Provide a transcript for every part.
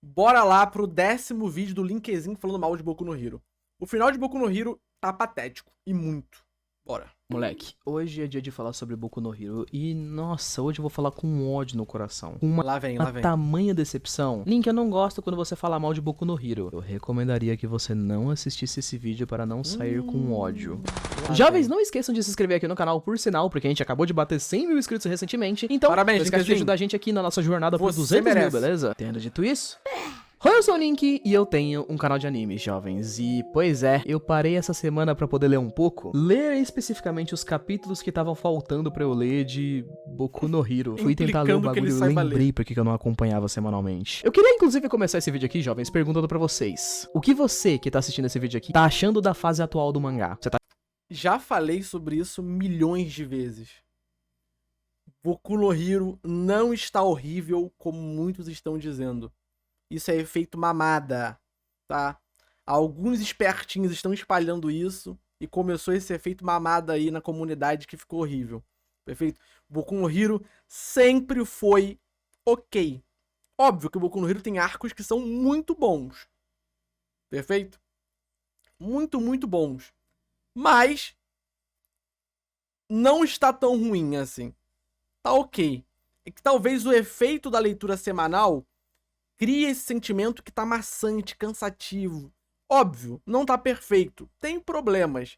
Bora lá pro 10º vídeo do Linkzinho falando mal de Boku no Hero. O final de Boku no Hero tá patético, e muito. Bora. Moleque, hoje é dia de falar sobre Boku no Hero e, nossa, hoje eu vou falar com ódio no coração. Com Lá vem. tamanha decepção. Link, eu não gosto quando você fala mal de Boku no Hero. Eu recomendaria que você não assistisse esse vídeo para não sair com ódio. Jovens, não esqueçam de se inscrever aqui no canal, por sinal, porque a gente acabou de bater 100 mil inscritos recentemente. Então, Parabéns, não esquece de Linkzinho. ajudar a gente aqui na nossa jornada por Você 200 merece. mil, beleza? Tendo dito isso... Oi, eu sou o Link e eu tenho um canal de animes, jovens. E, pois é, eu parei essa semana pra poder ler um pouco. Ler especificamente os capítulos que estavam faltando pra eu ler de Boku no Hero. Fui tentar ler o Implicando que ele bagulho e saiba lembrei porque eu não acompanhava semanalmente. Eu queria, inclusive, começar esse vídeo aqui, jovens, perguntando pra vocês. O que você, que tá assistindo esse vídeo aqui, tá achando da fase atual do mangá? Você tá... Já falei sobre isso milhões de vezes. Boku no Hero não está horrível como muitos estão dizendo. Isso é efeito mamada, tá? Alguns espertinhos estão espalhando isso e começou esse efeito mamada aí na comunidade que ficou horrível. Perfeito? Boku no Hero sempre foi ok. Óbvio que o Boku no Hero tem arcos que são muito bons. Perfeito? Muito, muito bons. Mas não está tão ruim assim. Tá ok. É que talvez o efeito da leitura semanal cria esse sentimento que tá maçante, cansativo. Óbvio, não tá perfeito, tem problemas,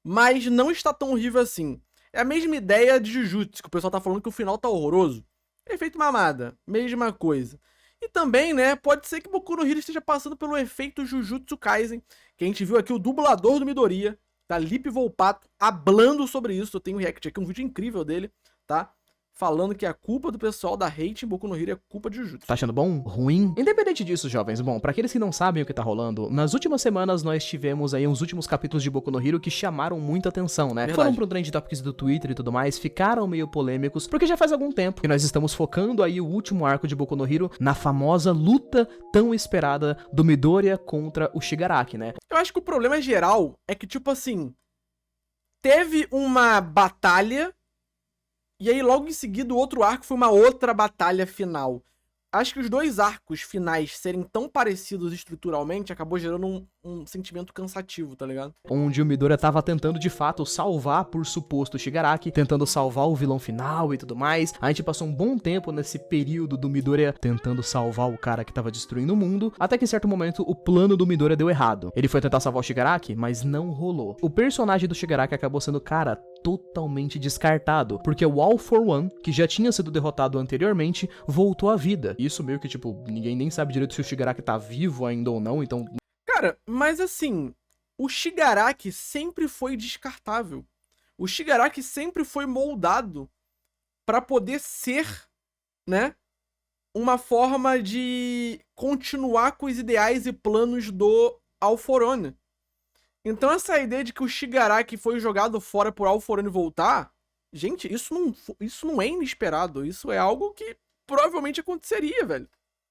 mas não está tão horrível assim. É a mesma ideia de Jujutsu, que o pessoal tá falando que o final tá horroroso. Efeito mamada, mesma coisa. E também, né, pode ser que Boku no Hero esteja passando pelo efeito Jujutsu Kaisen, que a gente viu aqui o dublador do Midoriya, tá, Lipe Volpato, hablando sobre isso. Eu tenho um react aqui, um vídeo incrível dele, tá? Falando que a culpa do pessoal da hate em Boku no Hero é culpa de Jujutsu. Tá achando bom? Ruim? Independente disso, jovens, bom, pra aqueles que não sabem o que tá rolando, nas últimas semanas nós tivemos aí uns últimos capítulos de Boku no Hero que chamaram muita atenção, né? Verdade. Foram pro Trend Topics do Twitter e tudo mais, ficaram meio polêmicos, porque já faz algum tempo que nós estamos focando aí o último arco de Boku no Hero na famosa luta tão esperada do Midoriya contra o Shigaraki, né? Eu acho que o problema geral é que, tipo assim, teve uma batalha e aí logo em seguida o outro arco foi uma outra batalha final. Acho que os dois arcos finais serem tão parecidos estruturalmente acabou gerando um sentimento cansativo, tá ligado? Onde o Midoriya tava tentando de fato salvar por suposto Shigaraki, tentando salvar o vilão final e tudo mais. A gente passou um bom tempo nesse período do Midoriya tentando salvar o cara que tava destruindo o mundo, até que em certo momento o plano do Midoriya deu errado. Ele foi tentar salvar o Shigaraki, mas não rolou. O personagem do Shigaraki acabou sendo, cara, totalmente descartado, porque o All for One, que já tinha sido derrotado anteriormente, voltou à vida. Isso meio que, tipo, ninguém nem sabe direito se o Shigaraki tá vivo ainda ou não, então... Cara, mas assim, o Shigaraki sempre foi descartável. O Shigaraki sempre foi moldado pra poder ser, né, uma forma de continuar com os ideais e planos do Alforone. Então essa ideia de que o Shigaraki foi jogado fora por Alforone voltar, gente, isso não é inesperado. Isso é algo que provavelmente aconteceria, velho.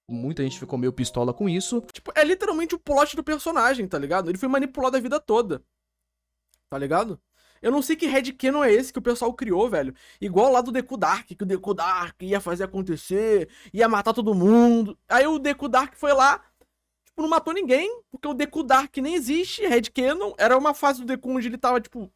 Muita gente ficou meio pistola com isso. Tipo, é literalmente o plot do personagem, tá ligado? Ele foi manipulado a vida toda, tá ligado? Eu não sei que headcanon é esse que o pessoal criou, velho. Igual lá do Deku Dark, que o Deku Dark ia fazer acontecer, ia matar todo mundo. Aí o Deku Dark foi lá, tipo, não matou ninguém, porque o Deku Dark nem existe, headcanon. Era uma fase do Deku onde ele tava, tipo,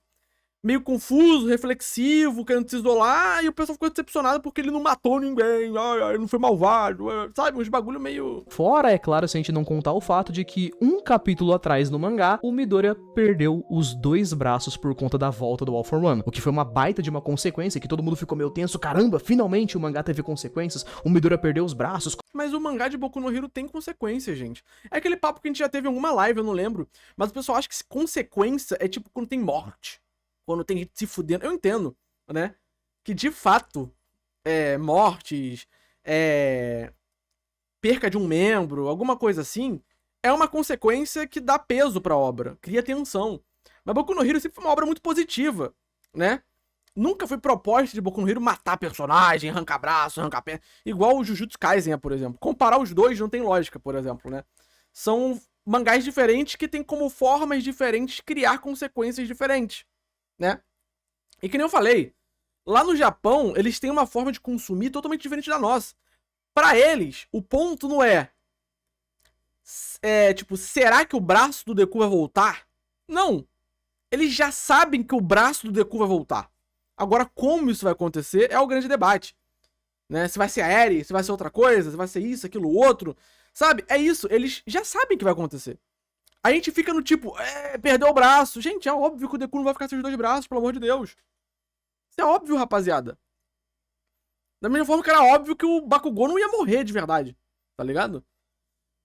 meio confuso, reflexivo, querendo se isolar, e o pessoal ficou decepcionado porque ele não matou ninguém, ele não foi malvado, sabe? Uns bagulho meio... Fora, é claro, se a gente não contar o fato de que um capítulo atrás no mangá, o Midoriya perdeu os 2 braços por conta da volta do All for One, o que foi uma baita de uma consequência, que todo mundo ficou meio tenso, caramba, finalmente o mangá teve consequências, o Midoriya perdeu os braços. Mas o mangá de Boku no Hero tem consequência, gente. É aquele papo que a gente já teve em alguma live, eu não lembro, mas o pessoal acha que consequência é tipo quando tem morte. Quando tem gente se fudendo. Eu entendo, né? Que de fato, mortes, perca de um membro, alguma coisa assim, é uma consequência que dá peso pra obra, cria tensão. Mas Boku no Hero sempre foi uma obra muito positiva, né? Nunca foi proposta de Boku no Hero matar personagem, arrancar braço, arrancar pé. Igual o Jujutsu Kaisen é, por exemplo. Comparar os dois não tem lógica, por exemplo, né? São mangás diferentes que têm como formas diferentes criar consequências diferentes, né? E que nem eu falei, lá no Japão, eles têm uma forma de consumir totalmente diferente da nossa. Pra eles, o ponto não é tipo, será que o braço do Deku vai voltar? Não. Eles já sabem que o braço do Deku vai voltar. Agora, como isso vai acontecer é o grande debate. Né? Se vai ser a Eri, se vai ser outra coisa, se vai ser isso, aquilo, outro. Sabe? É isso. Eles já sabem que vai acontecer. A gente fica no tipo, perdeu o braço. Gente, é óbvio que o Deku não vai ficar sem os 2 braços, pelo amor de Deus. Isso é óbvio, rapaziada. Da mesma forma que era óbvio que o Bakugou não ia morrer de verdade. Tá ligado?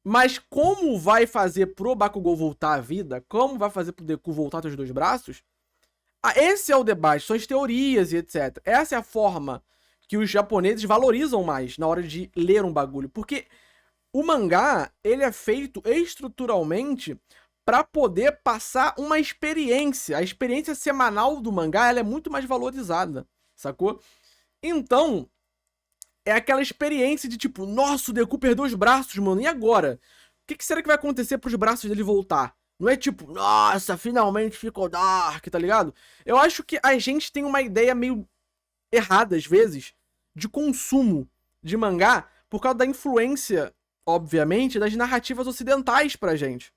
Mas como vai fazer pro Bakugou voltar à vida? Como vai fazer pro Deku voltar a ter os 2 braços? Esse é o debate, são as teorias e etc. Essa é a forma que os japoneses valorizam mais na hora de ler um bagulho. Porque o mangá, ele é feito estruturalmente para poder passar uma experiência. A experiência semanal do mangá, ela é muito mais valorizada, sacou? Então, é aquela experiência de tipo, nossa, o Deku perdeu os braços, mano, e agora? O que será que vai acontecer pros braços dele voltar? Não é tipo, nossa, finalmente ficou Dark, tá ligado? Eu acho que a gente tem uma ideia meio errada, às vezes, de consumo de mangá por causa da influência, obviamente, das narrativas ocidentais pra gente.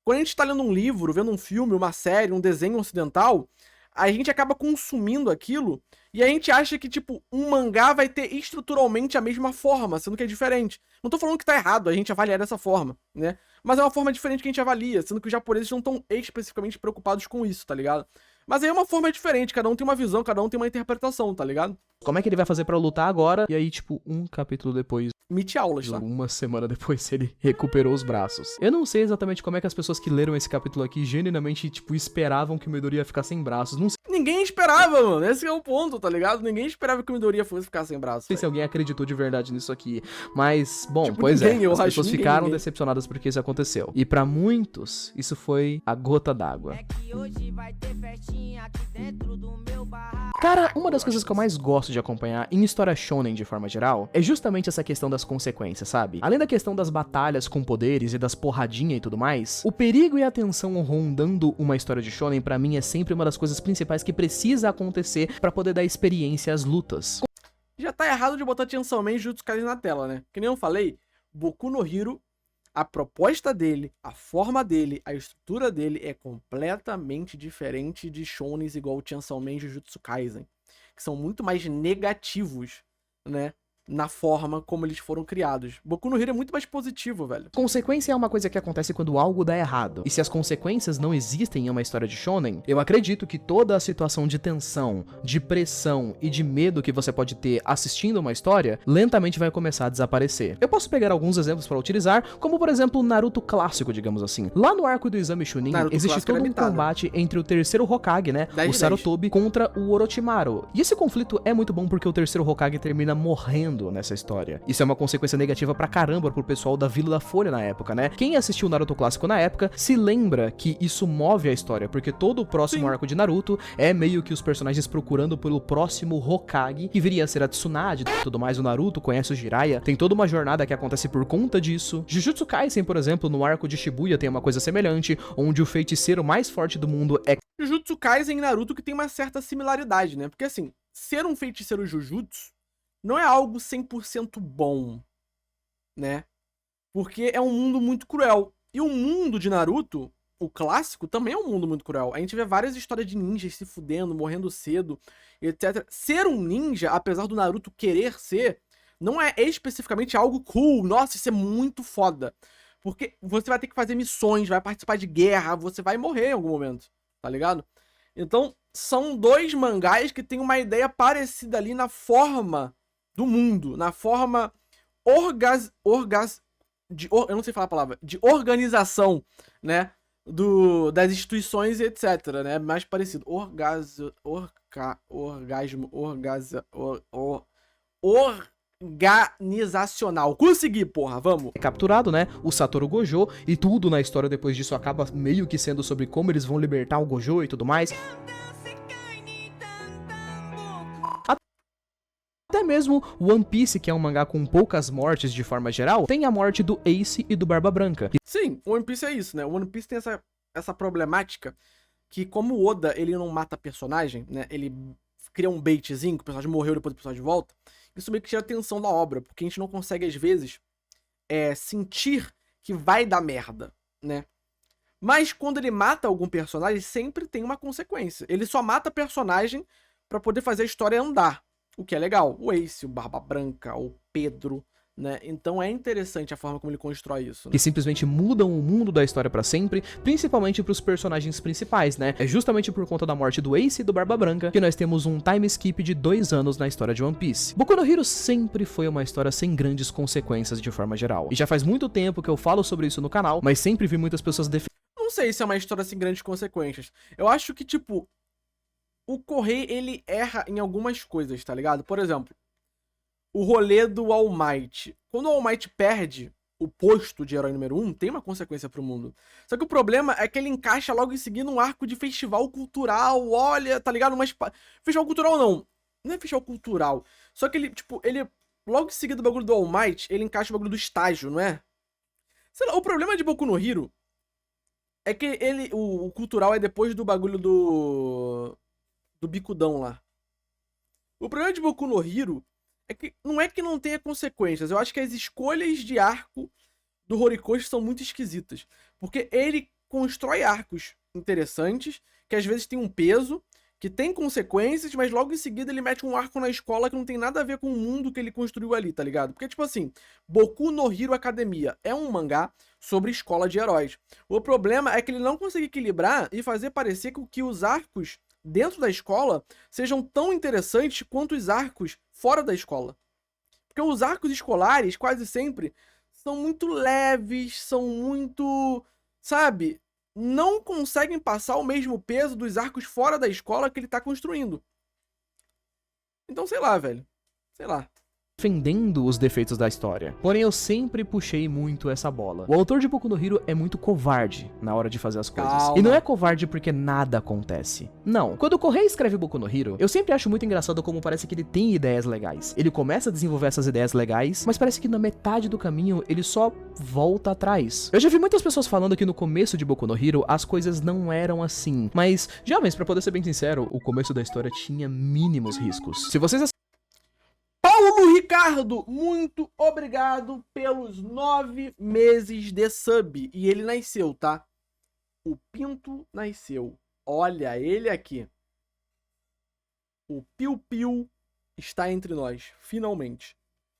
Quando a gente tá lendo um livro, vendo um filme, uma série, um desenho ocidental, a gente acaba consumindo aquilo e a gente acha que, tipo, um mangá vai ter estruturalmente a mesma forma, sendo que é diferente. Não tô falando que tá errado a gente avaliar dessa forma, né? Mas é uma forma diferente que a gente avalia, sendo que os japoneses não estão especificamente preocupados com isso, tá ligado? Mas aí é uma forma diferente, cada um tem uma visão, cada um tem uma interpretação, tá ligado? Como é que ele vai fazer pra lutar agora? E aí, tipo, um capítulo depois, Mite aulas, tá? uma semana depois, ele recuperou os braços. Eu não sei exatamente como é que as pessoas que leram esse capítulo aqui genuinamente, tipo, esperavam que o Midori ia ficar sem braços. Não Ninguém esperava, mano. Esse é o ponto, tá ligado? Ninguém esperava que o Midoriya fosse ficar sem braço. sei se alguém acreditou de verdade nisso aqui. Mas, bom, Tipo, pois ninguém, é. eu As acho, pessoas ninguém, ficaram ninguém. decepcionadas porque isso aconteceu. E pra muitos, isso foi a gota d'água. É que hoje vai ter festinha aqui dentro do meu barraco. Cara, uma das coisas que eu mais gosto de acompanhar em história shonen de forma geral é justamente essa questão das consequências, sabe? Além da questão das batalhas com poderes e das porradinhas e tudo mais, o perigo e a tensão rondando uma história de shonen pra mim é sempre uma das coisas principais que precisa acontecer pra poder dar experiência às lutas. Já tá errado de botar Chainsaw Man e Jujutsu Kaisen na tela, né? Que nem eu falei, Boku no Hero, a proposta dele, a forma dele, a estrutura dele é completamente diferente de shonens igual o Chainsaw Man e Jujutsu Kaisen, que são muito mais negativos, né? Na forma como eles foram criados. Boku no Hero é muito mais positivo, velho. Consequência é uma coisa que acontece quando algo dá errado. E se as consequências não existem em uma história de shonen, eu acredito que toda a situação de tensão, de pressão e de medo que você pode ter assistindo uma história, lentamente vai começar a desaparecer. Eu posso pegar alguns exemplos para utilizar, como por exemplo o Naruto clássico, digamos assim. Lá no arco do Exame Chunin, Naruto existe clássico era todo um limitado. combate entre o terceiro Hokage, né, 10 o de Sarutobi, contra o Orochimaru. E esse conflito é muito bom porque o terceiro Hokage termina morrendo nessa história. Isso é uma consequência negativa pra caramba pro pessoal da Vila da Folha na época, né? Quem assistiu o Naruto clássico na época se lembra que isso move a história, porque todo o próximo arco de Naruto é meio que os personagens procurando pelo próximo Hokage, que viria a ser a Tsunade e tudo mais. O Naruto conhece o Jiraiya, tem toda uma jornada que acontece por conta disso. Jujutsu Kaisen, por exemplo, no arco de Shibuya tem uma coisa semelhante, onde o feiticeiro mais forte do mundo é Jujutsu Kaisen e Naruto que tem uma certa similaridade, né? Porque assim, ser um feiticeiro Jujutsu não é algo 100% bom, né? Porque é um mundo muito cruel. E o mundo de Naruto, o clássico, também é um mundo muito cruel. A gente vê várias histórias de ninjas se fudendo, morrendo cedo, etc. Ser um ninja, apesar do Naruto querer ser, não é especificamente algo cool. Nossa, isso é muito foda. Porque você vai ter que fazer missões, vai participar de guerra, você vai morrer em algum momento, tá ligado? Então, são 2 mangás que têm uma ideia parecida ali na forma do mundo, na forma eu não sei falar a palavra, de organização, né, das instituições e etc, né, mais parecido, organizacional. Consegui, porra, vamos. capturado, né? O Satoru Gojo, e tudo na história depois disso acaba meio que sendo sobre como eles vão libertar o Gojo e tudo mais. Até mesmo One Piece, que é um mangá com poucas mortes de forma geral, tem a morte do Ace e do Barba Branca. Sim, o One Piece é isso, né? O One Piece tem essa problemática que, como o Oda, ele não mata personagem, né? Ele cria um baitzinho, que o personagem morreu depois do personagem volta. Isso meio que tira a atenção da obra, porque a gente não consegue, às vezes, sentir que vai dar merda, né? Mas quando ele mata algum personagem, sempre tem uma consequência. Ele só mata personagem pra poder fazer a história andar, o que é legal. O Ace, o Barba Branca, o Pedro, né? Então é interessante a forma como ele constrói isso, né? Que simplesmente mudam o mundo da história pra sempre, principalmente pros personagens principais, né? É justamente por conta da morte do Ace e do Barba Branca que nós temos um time skip de 2 anos na história de One Piece. Boku no Hero sempre foi uma história sem grandes consequências de forma geral. E já faz muito tempo que eu falo sobre isso no canal, mas sempre vi muitas pessoas Não sei se é uma história sem grandes consequências. Eu acho que, tipo, o Correio, ele erra em algumas coisas, tá ligado? Por exemplo, o rolê do All Might. Quando o All Might perde o posto de herói número 1, tem uma consequência pro mundo. Só que o problema é que ele encaixa logo em seguida um arco de festival cultural, olha, tá ligado? Mas festival cultural não é festival cultural. Só que ele, tipo, ele logo em seguida do bagulho do All Might, ele encaixa o bagulho do estágio, não é? Sei lá, o problema de Boku no Hero é que ele, o cultural é depois do bagulho do bicudão lá. O problema de Boku no Hero é que não tenha consequências. Eu acho que as escolhas de arco do Horikoshi são muito esquisitas. Porque ele constrói arcos interessantes, que às vezes tem um peso, que tem consequências, mas logo em seguida ele mete um arco na escola que não tem nada a ver com o mundo que ele construiu ali, tá ligado? Porque, tipo assim, Boku no Hero Academia é um mangá sobre escola de heróis. O problema é que ele não consegue equilibrar e fazer parecer que os arcos dentro da escola sejam tão interessantes quanto os arcos fora da escola. Porque os arcos escolares, quase sempre, são muito leves, são muito, sabe, não conseguem passar o mesmo peso dos arcos fora da escola que ele tá construindo. Então, sei lá, velho. Sei lá. defendendo os defeitos da história. Porém, eu sempre puxei muito essa bola. O autor de Boku no Hero é muito covarde na hora de fazer as coisas. Calma. E não é covarde porque nada acontece. Não. Quando o Correia escreve Boku no Hero, eu sempre acho muito engraçado como parece que ele tem ideias legais. Ele começa a desenvolver essas ideias legais, mas parece que na metade do caminho ele só volta atrás. Eu já vi muitas pessoas falando que no começo de Boku no Hero as coisas não eram assim. Mas, jovens, pra poder ser bem sincero, o começo da história tinha mínimos riscos. Se vocês Paulo Ricardo, muito obrigado pelos 9 meses de sub. E ele nasceu, tá? O Pinto nasceu. Olha ele aqui. O Piu Piu está entre nós, finalmente.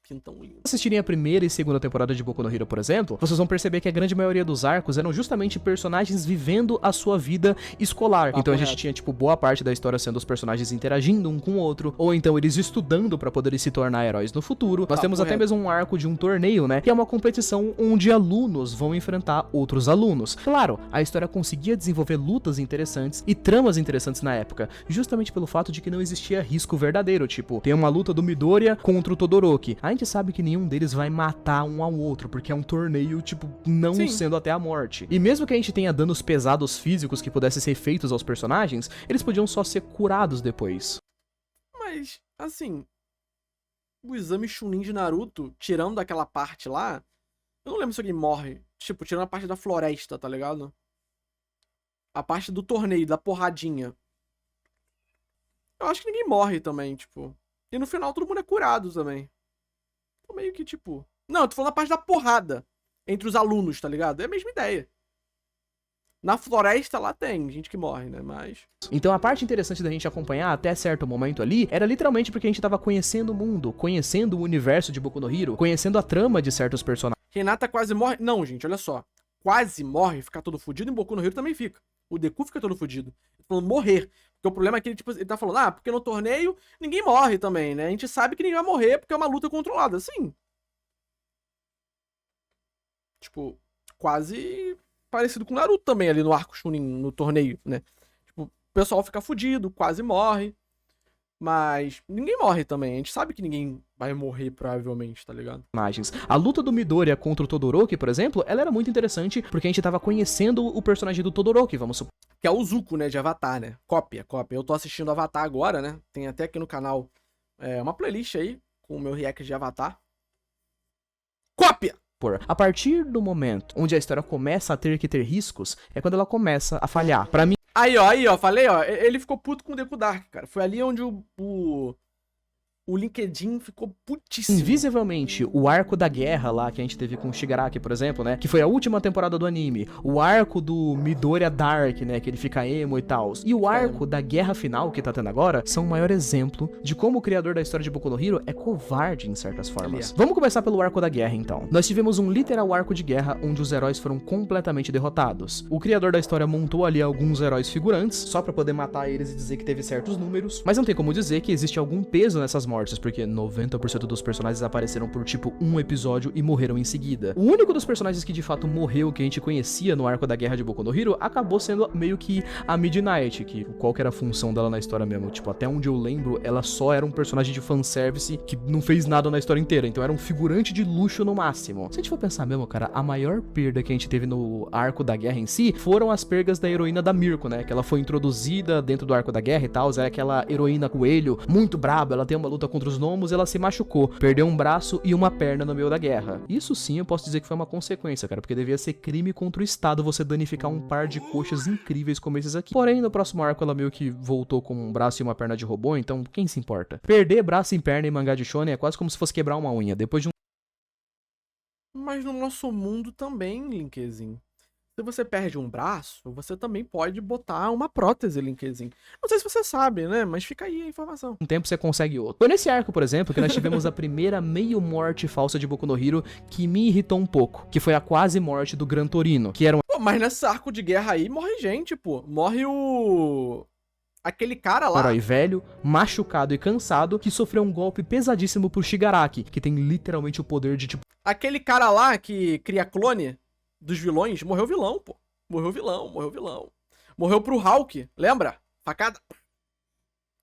Pintão lindo. assistirem a primeira e segunda temporada de Boku no Hero, por exemplo, vocês vão perceber que a grande maioria dos arcos eram justamente personagens vivendo a sua vida escolar. Então a gente tinha, tipo, boa parte da história sendo os personagens interagindo um com o outro, ou então eles estudando pra poderem se tornar heróis no futuro. Nós temos até mesmo um arco de um torneio, né, que é uma competição onde alunos vão enfrentar outros alunos. Claro, a história conseguia desenvolver lutas interessantes e tramas interessantes na época, justamente pelo fato de que não existia risco verdadeiro, tipo, tem uma luta do Midoriya contra o Todoroki. A gente sabe que nenhum deles vai matar um ao outro, porque é um torneio, tipo, não Sim. sendo até a morte. E mesmo que a gente tenha danos pesados físicos que pudessem ser feitos aos personagens, eles podiam só ser curados depois. Mas, assim, o exame Chunin de Naruto, tirando aquela parte lá, eu não lembro se alguém morre. Tipo, tirando a parte da floresta, tá ligado? A parte do torneio, da porradinha. Eu acho que ninguém morre também, tipo. E no final todo mundo é curado também. Então meio que, tipo... Não, eu tô falando a parte da porrada entre os alunos, tá ligado? É a mesma ideia. Na floresta lá tem gente que morre, né? Mas... Então a parte interessante da gente acompanhar até certo momento ali era literalmente porque a gente tava conhecendo o mundo, conhecendo o universo de Boku no Hero, conhecendo a trama de certos personagens. Renata quase morre. Não, gente, olha só. Quase morre, ficar todo fudido, em Boku no Hero também fica. O Deku fica todo fudido. Eu tô falando morrer. Porque o problema é que ele, tipo, ele tá falando, ah, porque no torneio ninguém morre também, né? A gente sabe que ninguém vai morrer porque é uma luta controlada. Sim. Tipo, quase parecido com o Naruto também ali no arco Chunin, no torneio, né? Tipo, o pessoal fica fudido, quase morre. Mas ninguém morre também. A gente sabe que ninguém vai morrer, provavelmente, tá ligado? A luta do Midoriya contra o Todoroki, por exemplo, ela era muito interessante porque a gente tava conhecendo o personagem do Todoroki, vamos supor. Que é o Zuko, né, de Avatar, né? Cópia. Eu tô assistindo Avatar agora, né? Tem até aqui no canal uma playlist aí com o meu react de Avatar. Cópia! A partir do momento onde a história começa a ter que ter riscos, é quando ela começa a falhar. Pra mim, Aí, ó, falei, ó, ele ficou puto com o Deku Dark, cara. Foi ali onde o o LinkedIn ficou putíssimo. Invisivelmente, o arco da guerra lá que a gente teve com o Shigaraki, por exemplo, né? Que foi a última temporada do anime. O arco do Midoriya Dark, né? Que ele fica emo e tal. E o arco da guerra final que tá tendo agora são o maior exemplo de como o criador da história de Boku no Hero é covarde em certas formas. Vamos começar pelo arco da guerra, então. Nós tivemos um literal arco de guerra onde os heróis foram completamente derrotados. O criador da história montou ali alguns heróis figurantes, só pra poder matar eles e dizer que teve certos números, mas não tem como dizer que existe algum peso nessas mortes, porque 90% dos personagens apareceram por tipo um episódio e morreram em seguida. O único dos personagens que de fato morreu, que a gente conhecia no arco da guerra de Boku no Hero, acabou sendo meio que a Midnight, que qual que era a função dela na história mesmo? Tipo, até onde eu lembro, ela só era um personagem de fanservice que não fez nada na história inteira, então era um figurante de luxo no máximo. Se a gente for pensar mesmo, cara, a maior perda que a gente teve no arco da guerra em si foram as perdas da heroína da Mirko, né? Que ela foi introduzida dentro do arco da guerra e tal, é aquela heroína coelho, muito braba, ela tem uma luta contra os gnomos, ela se machucou, perdeu um braço e uma perna no meio da guerra. Isso sim eu posso dizer que foi uma consequência, cara, porque devia ser crime contra o Estado você danificar um par de coxas incríveis como esses aqui. Porém, no próximo arco ela meio que voltou com um braço e uma perna de robô, então quem se importa? Perder braço e perna em mangá de shonen é quase como se fosse quebrar uma unha, depois de um... Mas no nosso mundo também, Linkezinho. Se você perde um braço, você também pode botar uma prótese, Linkezinho. Não sei se você sabe, né? Mas fica aí a informação. tempo você consegue outro. Foi nesse arco, por exemplo, que nós tivemos a primeira meio morte falsa de Boku no Hero que me irritou um pouco, que foi a quase morte do Gran Torino, que era um... Pô, mas nesse arco de guerra aí morre gente, pô. Morre o... aquele cara lá. herói velho, machucado e cansado, que sofreu um golpe pesadíssimo pro Shigaraki, que tem literalmente o poder de tipo... Aquele cara lá que cria clone dos vilões, morreu vilão, pô. Morreu vilão, morreu vilão. Morreu pro Hulk, lembra? Facada.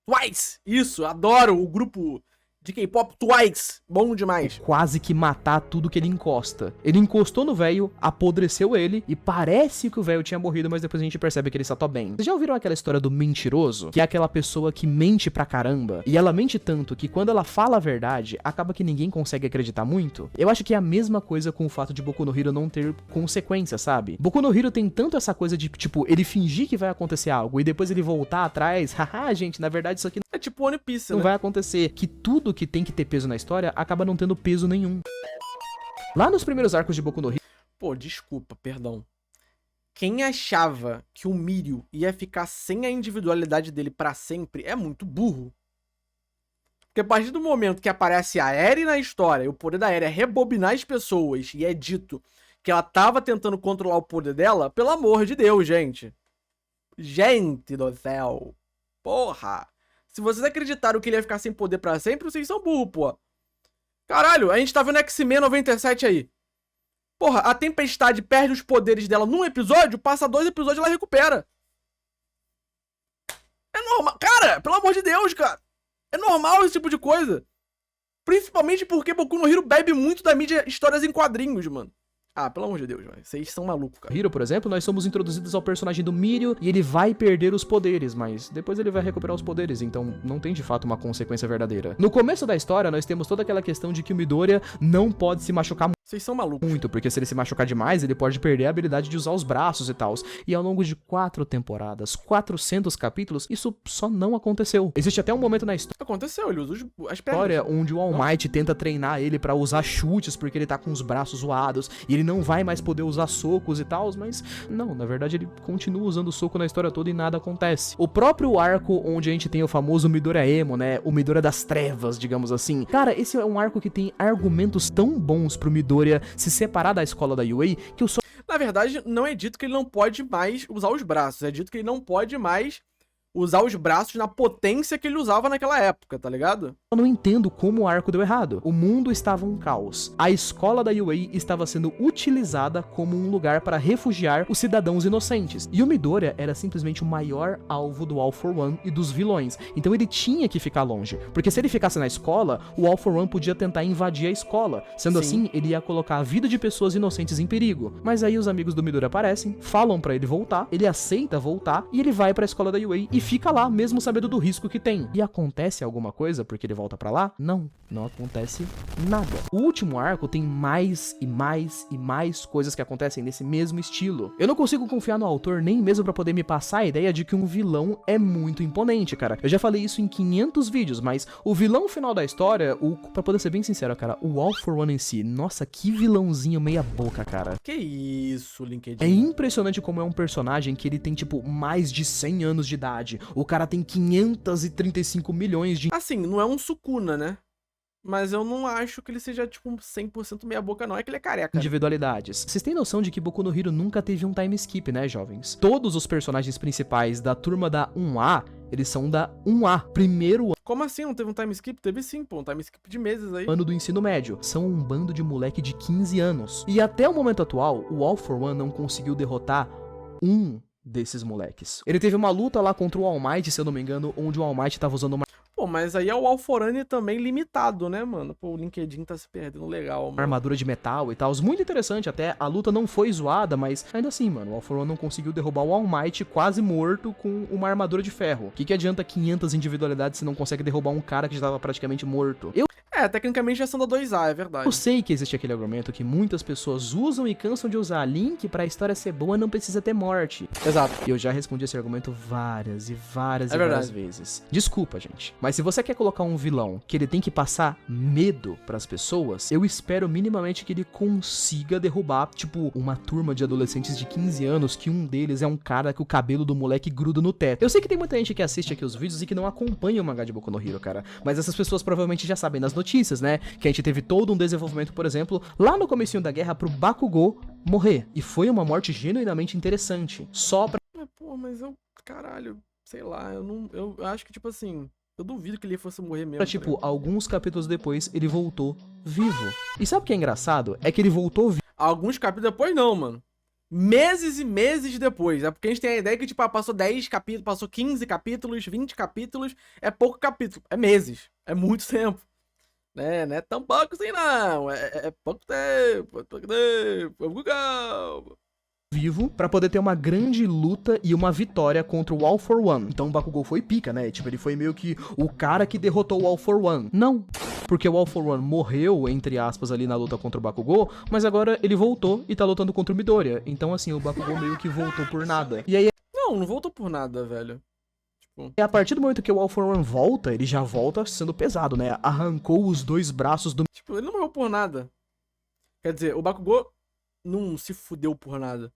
Twice! Isso, adoro o grupo de K-pop Twice. Bom demais. quase que matar tudo que ele encosta. Ele encostou no velho, apodreceu ele, e parece que o velho tinha morrido, mas depois a gente percebe que ele está bem. Vocês já ouviram aquela história do mentiroso? Que é aquela pessoa que mente pra caramba, e ela mente tanto que quando ela fala a verdade, acaba que ninguém consegue acreditar muito? Eu acho que é a mesma coisa com o fato de Boku no Hero não ter consequência, sabe? Boku no Hero tem tanto essa coisa de, tipo, ele fingir que vai acontecer algo, e depois ele voltar atrás, haha, gente, na verdade isso aqui É tipo One Piece, não né? vai acontecer. Que tudo que tem que ter peso na história acaba não tendo peso nenhum. Lá nos primeiros arcos de Boku no Hero... Pô, desculpa, perdão. Quem achava que o Mirio ia ficar sem a individualidade dele pra sempre é muito burro. Porque a partir do momento que aparece a Eri na história, e o poder da Eri é rebobinar as pessoas, e é dito que ela tava tentando controlar o poder dela, pelo amor de Deus, gente. Gente do céu. Porra. Se vocês acreditaram que ele ia ficar sem poder pra sempre, vocês são burros, pô. Caralho, a gente tá vendo X-Men 97 aí. Porra, a Tempestade perde os poderes dela num episódio, passa 2 episódios e ela recupera. É normal. Cara, pelo amor de Deus, cara. É normal esse tipo de coisa. Principalmente porque Boku no Hero bebe muito da mídia histórias em quadrinhos, mano. Ah, pelo amor de Deus, velho. Vocês são malucos, cara. Hero, por exemplo, nós somos introduzidos ao personagem do Mirio e ele vai perder os poderes, mas depois ele vai recuperar os poderes, então não tem de fato uma consequência verdadeira. No começo da história, nós temos toda aquela questão de que o Midoriya não pode se machucar Vocês são malucos. muito, porque se ele se machucar demais, ele pode perder a habilidade de usar os braços e tal. E ao longo de 4 temporadas, 400 capítulos, isso só não aconteceu. Existe até um momento na Aconteceu, ele usa as pernas. história onde o All Might tenta treinar ele pra usar chutes porque ele tá com os braços zoados e ele não vai mais poder usar socos e tal, mas não, na verdade ele continua usando soco na história toda e nada acontece. O próprio arco onde a gente tem o famoso Midoriya Emo, né, o Midoriya das trevas, digamos assim. Cara, esse é um arco que tem argumentos tão bons pro Midoriya se separar da escola da UA que eu só Na verdade, não é dito que ele não pode mais usar os braços. É dito que ele não pode mais usar os braços na potência que ele usava naquela época, tá ligado? não entendo como o arco deu errado. O mundo estava um caos. A escola da UA estava sendo utilizada como um lugar para refugiar os cidadãos inocentes. E o Midoriya era simplesmente o maior alvo do All for One e dos vilões. Então ele tinha que ficar longe. Porque se ele ficasse na escola, o All for One podia tentar invadir a escola. Sendo assim, ele ia colocar a vida de pessoas inocentes em perigo. Mas aí os amigos do Midoriya aparecem, falam pra ele voltar, ele aceita voltar e ele vai pra escola da UA e fica lá, mesmo sabendo do risco que tem. E acontece alguma coisa porque ele volta volta pra lá? Não acontece nada. O último arco tem mais e mais e mais coisas que acontecem nesse mesmo estilo. Eu não consigo confiar no autor nem mesmo pra poder me passar a ideia de que um vilão é muito imponente, cara. Eu já falei isso em 500 vídeos, mas o vilão final da história, pra poder ser bem sincero, cara, o All For One em si, nossa, que vilãozinho meia boca, cara. Que isso, LinkedIn? É impressionante como é um personagem que ele tem, tipo, mais de 100 anos de idade. O cara tem 535 milhões de... Assim, não é um Sukuna, né? Mas eu não acho que ele seja, tipo, 100% meia boca, não. É que ele é careca. individualidades. Vocês têm noção de que Boku no Hero nunca teve um time skip, né, jovens? Todos os personagens principais da turma da 1A, eles são da 1A. Primeiro Como assim? Não teve um time skip? Teve sim, pô. Um time skip de meses aí. ano do ensino médio. São um bando de moleque de 15 anos. E até o momento atual, o All For One não conseguiu derrotar um desses moleques. Ele teve uma luta lá contra o All Might, se eu não me engano, onde o All Might tava usando uma Pô, mas aí é o Alforane também limitado, né, mano? Pô, o LinkedIn tá se perdendo legal, mano. armadura de metal e tal. Muito interessante até. A luta não foi zoada, mas ainda assim, mano, o All For One não conseguiu derrubar o All Might quase morto com uma armadura de ferro. O que adianta 500 individualidades se não consegue derrubar um cara que já tava praticamente morto? Tecnicamente já são da 2A, é verdade. Eu sei que existe aquele argumento que muitas pessoas usam e cansam de usar. Link pra história ser boa não precisa ter morte. Exato. E eu já respondi esse argumento várias e várias É e várias verdade. vezes. Desculpa, gente. Mas se você quer colocar um vilão que ele tem que passar medo pras pessoas, eu espero minimamente que ele consiga derrubar, tipo, uma turma de adolescentes de 15 anos que um deles é um cara que o cabelo do moleque gruda no teto. Eu sei que tem muita gente que assiste aqui os vídeos e que não acompanha o mangá de Boku no Hero, cara. Mas essas pessoas provavelmente já sabem das notícias, né? Que a gente teve todo um desenvolvimento, por exemplo, lá no comecinho da guerra pro Bakugou morrer. E foi uma morte genuinamente interessante. Só pra Pô, mas eu, caralho, sei lá, eu acho que, tipo assim, eu duvido que ele fosse morrer mesmo. Pra, tipo, alguns capítulos depois, ele voltou vivo. E sabe o que é engraçado? É que ele voltou vivo. Alguns capítulos depois não, mano. Meses e meses depois. É porque a gente tem a ideia que, tipo, passou 10 capítulos, passou 15 capítulos, 20 capítulos. É pouco capítulo. É meses. É muito tempo. Né? Não é tão pouco assim, não. É pouco tempo. É pouco tempo. Vamos com calma. Vivo pra poder ter uma grande luta e uma vitória contra o All For One. Então o Bakugou foi pica, né? Tipo, ele foi meio que o cara que derrotou o All For One. Não, porque o All For One morreu, entre aspas, ali na luta contra o Bakugou, mas agora ele voltou e tá lutando contra o Midoriya. Então, assim, o Bakugou meio que voltou por nada. E aí, Não voltou por nada, velho. Tipo, a partir do momento que o All For One volta, ele já volta sendo pesado, né? Arrancou os dois braços do ele não morreu por nada. Quer dizer, o Bakugou não se fudeu por nada.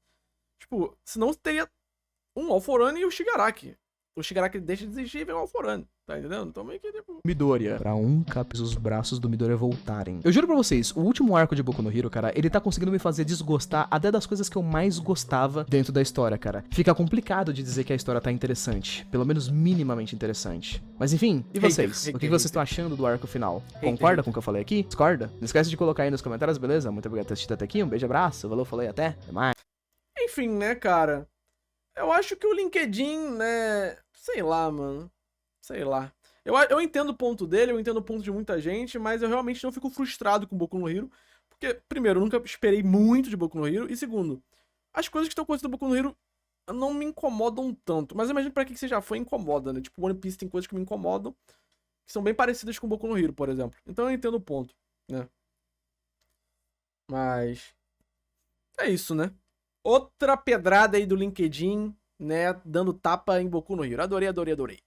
Tipo, senão teria um Alforane e o Shigaraki. O Shigaraki deixa de existir e vem o Alforane. Tá entendendo? Então meio que, tipo... Midoriya. Pra os braços do Midoriya voltarem. Eu juro pra vocês, o último arco de Boku no Hero, cara, ele tá conseguindo me fazer desgostar até das coisas que eu mais gostava dentro da história, cara. Fica complicado de dizer que a história tá interessante. Pelo menos minimamente interessante. Mas enfim, e vocês? O que vocês estão achando do arco final? Concorda com o que eu falei aqui? Discorda? Não esquece de colocar aí nos comentários, beleza? Muito obrigado por ter assistido até aqui. Um beijo, abraço. Valeu, falei, até mais. Enfim, né, cara? Eu acho que o LinkedIn, né... Sei lá, mano. Sei lá. Eu entendo o ponto dele, eu entendo o ponto de muita gente, mas eu realmente não fico frustrado com Boku no Hero. Porque, primeiro, eu nunca esperei muito de Boku no Hero. E segundo, as coisas que estão acontecendo no Boku no Hero não me incomodam tanto. Mas eu imagino pra que você já foi incomoda, né? Tipo, One Piece tem coisas que me incomodam, que são bem parecidas com Boku no Hero, por exemplo. Então eu entendo o ponto, né? Mas... é isso, né? Outra pedrada aí do LinkedIn, né? Dando tapa em Boku no Hero. Adorei, adorei, adorei.